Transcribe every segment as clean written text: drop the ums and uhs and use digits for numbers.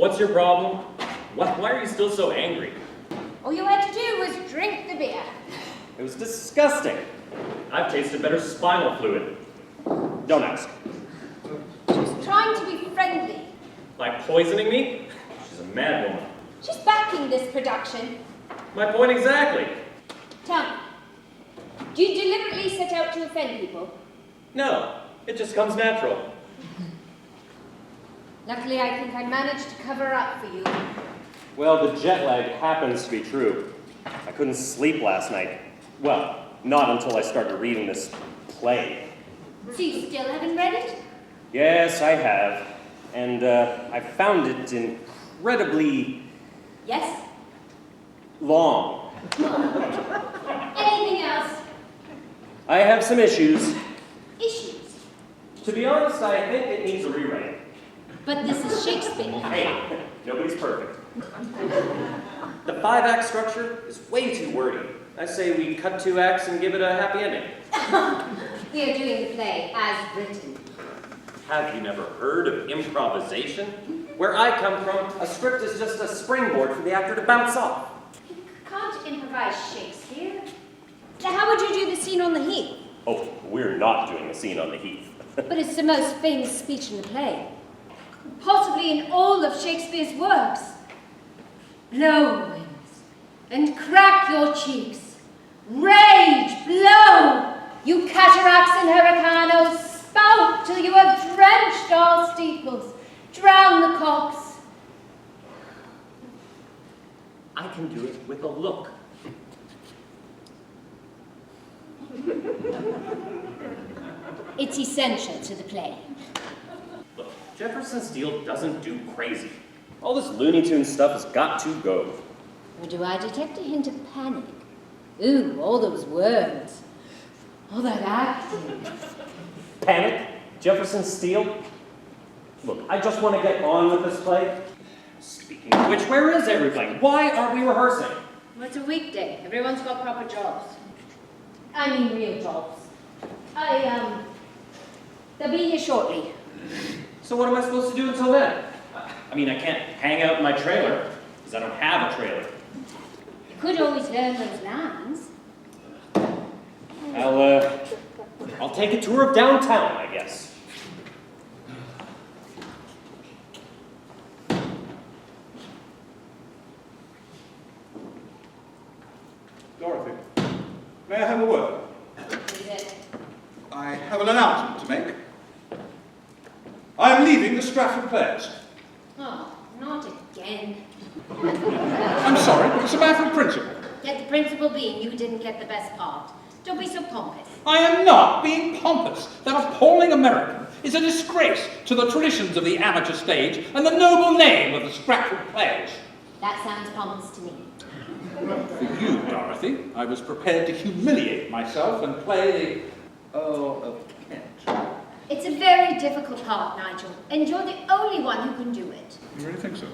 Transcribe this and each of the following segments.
what's your problem? Why are you still so angry? All you had to do was drink the beer. It was disgusting. I've tasted better spinal fluid. Don't ask. She's trying to be friendly. By poisoning me? She's a mad woman. She's backing this production. My point exactly. Tell me, do you deliberately set out to offend people? No, it just comes natural. Luckily, I think I managed to cover up for you. Well, the jet lag happens to be true. I couldn't sleep last night. Well, not until I started reading this play. So you still haven't read it? Yes, I have. And I found it incredibly... Yes? long. Anything else? I have some issues. Issues? To be honest, I think it needs a rewrite. But this is Shakespeare. Hey, nobody's perfect. The 5-act structure is way too wordy. I say we cut 2 acts and give it a happy ending. We are doing the play as written. Have you never heard of improvisation? Where I come from, a script is just a springboard for the actor to bounce off. You can't improvise Shakespeare. Now, how would you do the scene on the heath? Oh, we're not doing the scene on the heath. But it's the most famous speech in the play. Possibly in all of Shakespeare's works. Blow, winds, and crack your cheeks. Rage, blow, you cataracts and hurricanos. Spout till you have drenched our steeples. Drown the cocks. I can do it with a look. It's essential to the play. Look, Jefferson Steel doesn't do crazy. All this Looney Tunes stuff has got to go. Or do I detect a hint of panic? Ooh, all those words. All that acting. Panic? Jefferson Steel? Look, I just want to get on with this play. Speaking of which, where is everybody? Why aren't we rehearsing? Well, it's a weekday. Everyone's got proper jobs. I mean real jobs. They'll be here shortly. So what am I supposed to do until then? I mean, I can't hang out in my trailer, because I don't have a trailer. You could always learn those lines. I'll take a tour of downtown, I guess. Dorothy, may I have a word? Is it? I have an announcement to make. I am leaving the Stratford Players. Oh, not again. I'm sorry, but it's a matter of principle. Let the principle being you didn't get the best part. Don't be so pompous. I am not being pompous. That appalling American is a disgrace to the traditions of the amateur stage and the noble name of the Stratford Players. That sounds pompous to me. For you, Dorothy, I was prepared to humiliate myself and play the Earl of Kent. It's a very difficult part, Nigel, and you're the only one who can do it. You really think so?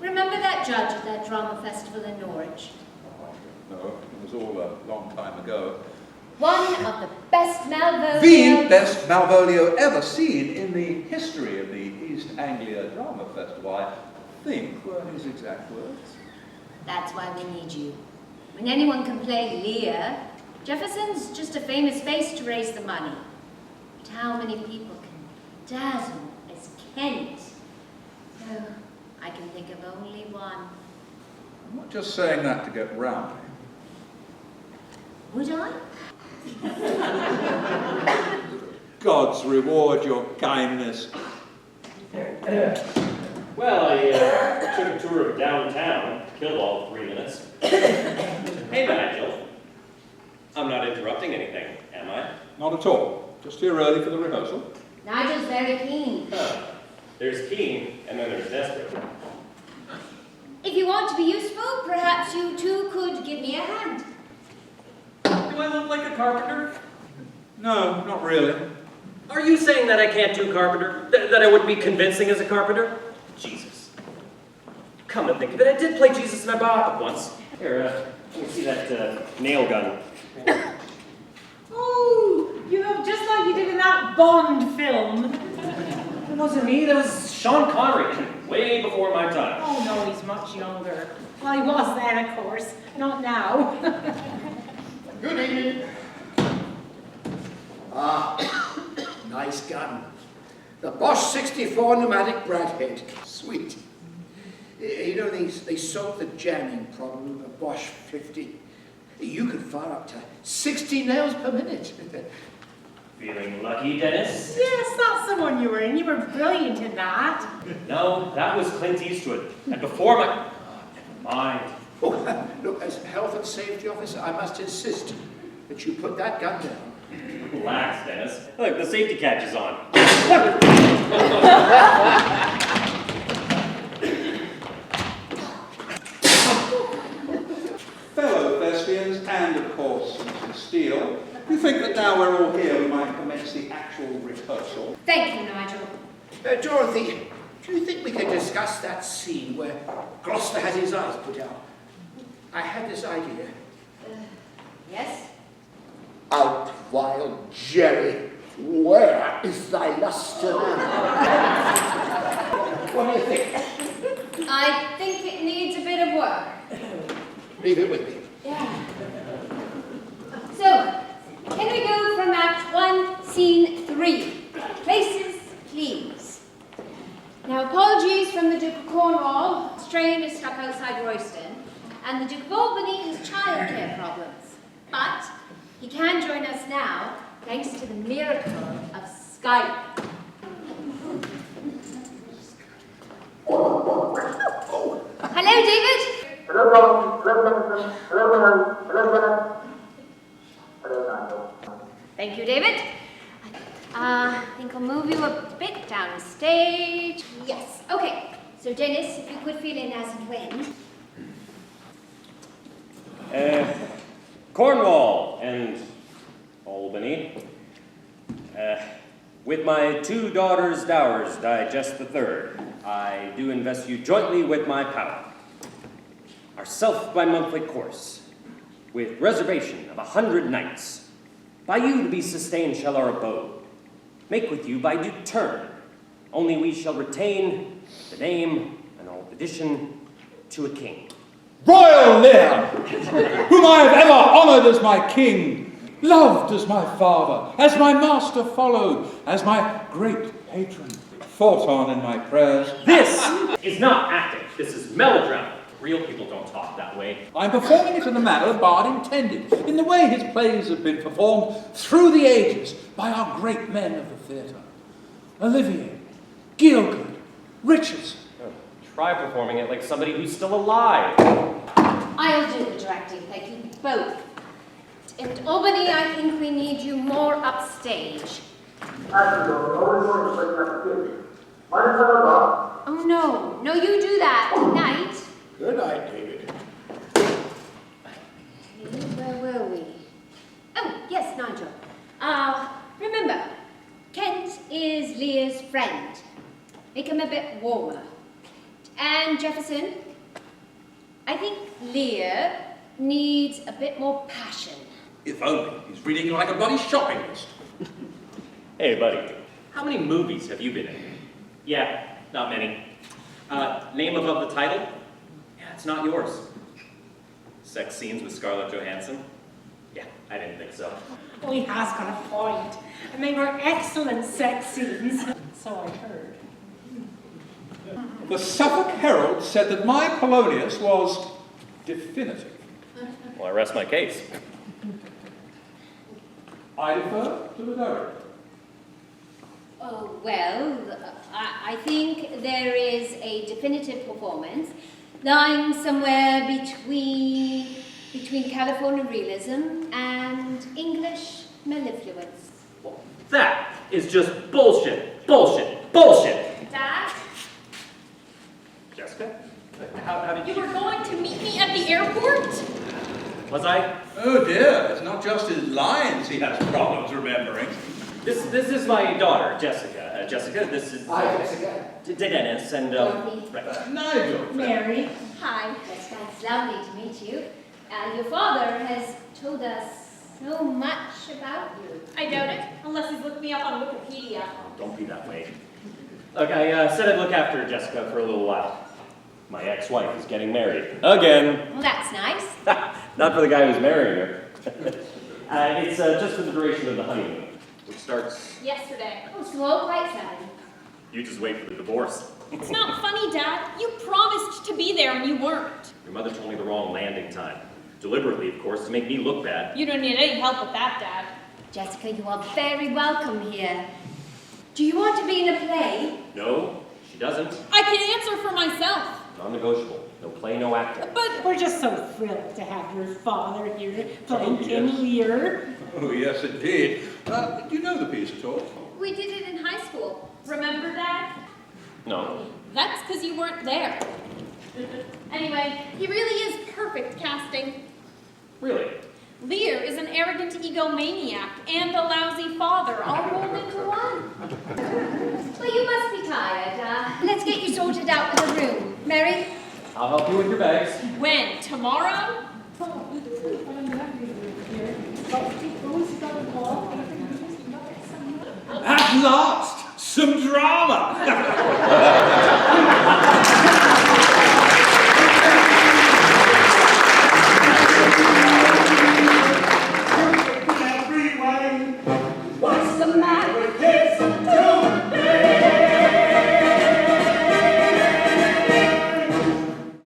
Remember that judge at that drama festival in Norwich? No, it was all a long time ago. One of the best Malvolio... The best Malvolio ever seen in the history of the East Anglia Drama Festival, I think were his exact words. That's why we need you. When anyone can play Lear, Jefferson's just a famous face to raise the money. But how many people can dazzle as Kent? Oh, I can think of only one. I'm not just saying that to get round me. Would I? Gods reward your kindness. Well, I took a tour of downtown, killed all 3 minutes. Hey, Nigel. I'm not interrupting anything, am I? Not at all. Just here early for the rehearsal. Nigel's very keen. There's keen, and then there's desperate. If you want to be useful, perhaps you two could give me a hand. Do I look like a carpenter? No, not really. Are you saying that I can't do carpenter? That I wouldn't be convincing as a carpenter? Jesus. Come to think of it, I did play Jesus in my biopic once. Here, let me see that nail gun. Oh, you look just like you did in that Bond film. It wasn't me, that was Sean Connery. way before my time. Oh, no, he's much younger. Well, he was then, of course. Not now. Good evening. Ah, nice gun. The Bosch 64 pneumatic Bradhead. Sweet. You know, they solved the jamming problem of a Bosch 50. You could fire up to 60 nails per minute. Feeling lucky, Dennis? Yes, that's the one you were in. You were brilliant in that. No, that was Clint Eastwood. And before my... never mind. Oh, look, as health and safety officer, I must insist that you put that gun down. Relax, Dennis. Look, the safety catch is on. Fellow thespians, and of course, Mrs. Steele, you think that now we're all here, we might commence the actual rehearsal? Thank you, Nigel. Dorothy, do you think we could discuss that scene where Gloucester has his eyes put out? I had this idea. Yes? Out, wild Jerry, where is thy lustre now? What do you think? I think it needs a bit of work. Leave it with me. Yeah. So, can we go from Act 1, Scene 3? Places, please. Now, apologies from the Duke of Cornwall. Strain is stuck outside Royston, and the Duke of Albany has childcare problems. But he can join us now, thanks to the miracle of Skype. Hello, David. Thank you, David. I think I'll move you a bit downstage. Yes, okay. So, Dennis, if you could fill in as and when. Cornwall and Albany. With my 2 daughters' dowers digest the 3rd, I do invest you jointly with my power. Our self-by-monthly course, with reservation of 100 nights, by you to be sustained shall our abode, make with you by due turn, only we shall retain the name and all addition to a king. Royal Lear, whom I have ever honoured as my king, loved as my father, as my master followed, as my great patron fought on in my prayers. This is not acting. This is melodrama. Real people don't talk that way. I'm performing it in the manner the bard intended, in the way his plays have been performed through the ages by our great men of the theatre. Olivier, Gielgud, Richardson. Oh, try performing it like somebody who's still alive. I'll do the directing, thank you both. And Albany, I think we need you more upstage. Oh no, no, you do that. Good night. Good night, David. Where were we? Oh, yes, Nigel. Remember, Kent is Lear's friend. Make him a bit warmer. And Jefferson, I think Lear needs a bit more passion. If only he's reading like a bloody shopping list. Hey, buddy. How many movies have you been in? Yeah, not many. Name above the title? Yeah, it's not yours. Sex scenes with Scarlett Johansson? Yeah, I didn't think so. Well, he has got a point. And they were excellent sex scenes. So I heard. The Suffolk Herald said that my Polonius was definitive. Well, I rest my case. I defer to the director. Oh, well, I think there is a definitive performance lying somewhere between California realism and English mellifluence. Well, that is just bullshit, bullshit, bullshit! Dad? Jessica? How did You were going to meet me at the airport? Was I? Oh dear, it's not just his lines he has problems remembering. This is my daughter, Jessica. Jessica, this is... Hi, Jessica. Dennis, and... Dorothy. right. Nigel. Mary. Hi, Jessica, it's lovely to meet you. Your father has told us so much about you. I doubt it, unless he's looked me up on Wikipedia. Don't be that way. Look, I said I'd look after Jessica for a little while. My ex-wife is getting married. Again. Well, that's nice. Not for the guy who's marrying her. It's just for the duration of the honeymoon, which starts... Yesterday. Oh, so all quite sudden. You just wait for the divorce. It's not funny, Dad. You promised to be there and you weren't. Your mother told me the wrong landing time. Deliberately, of course, to make me look bad. You don't need any help with that, Dad. Jessica, you are very welcome here. Do you want to be in a play? No, she doesn't. I can answer for myself. Non-negotiable. No play, no acting. But We're just so thrilled to have your father here playing King Lear. Oh, yes, indeed. Do you know the piece at all? we did it in high school. Remember, Dad? No. That's because you weren't there. Anyway, he really is perfect casting. Really? Lear is an arrogant egomaniac and a lousy father, all rolled into one. Well, you must be tired. Let's get you sorted out with a room. Mary? I'll help you with your bags. When? Tomorrow? At last, some drama!